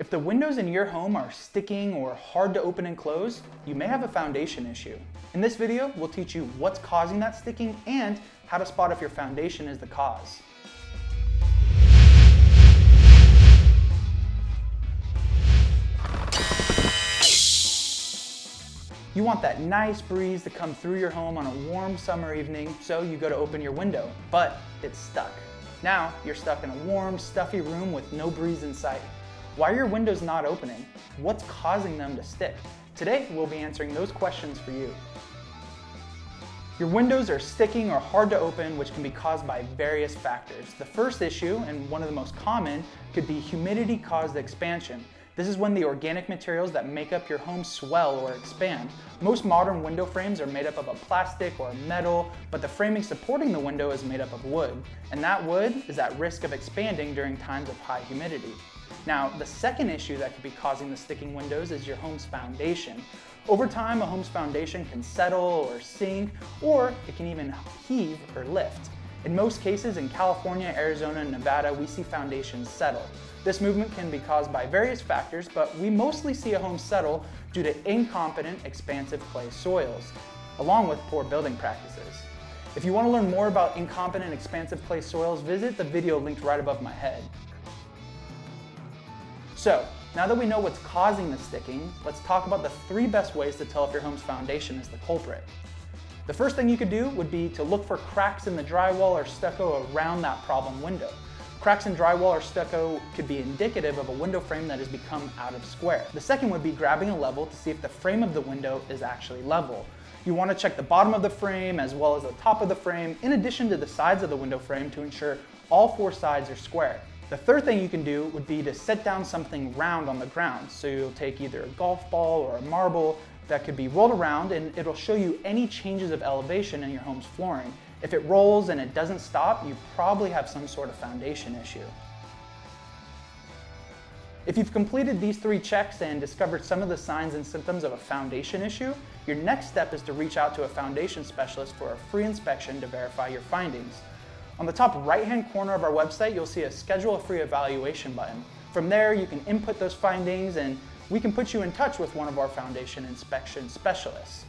If the windows in your home are sticking or hard to open and close, you may have a foundation issue. In this video, we'll teach you what's causing that sticking and how to spot if your foundation is the cause. You want that nice breeze to come through your home on a warm summer evening, so you go to open your window, but it's stuck. Now you're stuck in a warm, stuffy room with no breeze in sight. Why are your windows not opening? What's causing them to stick? Today, we'll be answering those questions for you. Your windows are sticking or hard to open, which can be caused by various factors. The first issue, and one of the most common, could be humidity-caused expansion. This is when the organic materials that make up your home swell or expand. Most modern window frames are made up of a plastic or metal, but the framing supporting the window is made up of wood. And that wood is at risk of expanding during times of high humidity. Now, the second issue that could be causing the sticking windows is your home's foundation. Over time, a home's foundation can settle or sink, or it can even heave or lift. In most cases in California, Arizona, and Nevada, we see foundations settle. This movement can be caused by various factors, but we mostly see a home settle due to incompetent, expansive clay soils, along with poor building practices. If you want to learn more about incompetent, expansive clay soils, visit the video linked right above my head. So, now that we know what's causing the sticking, let's talk about the 3 best ways to tell if your home's foundation is the culprit. The first thing you could do would be to look for cracks in the drywall or stucco around that problem window. Cracks in drywall or stucco could be indicative of a window frame that has become out of square. The second would be grabbing a level to see if the frame of the window is actually level. You want to check the bottom of the frame as well as the top of the frame, in addition to the sides of the window frame, to ensure all 4 sides are square. The third thing you can do would be to set down something round on the ground. So you'll take either a golf ball or a marble that could be rolled around, and it'll show you any changes of elevation in your home's flooring. If it rolls and it doesn't stop, you probably have some sort of foundation issue. If you've completed these 3 checks and discovered some of the signs and symptoms of a foundation issue, your next step is to reach out to a foundation specialist for a free inspection to verify your findings. On the top right-hand corner of our website, you'll see a Schedule a Free Evaluation button. From there, you can input those findings and we can put you in touch with one of our foundation inspection specialists.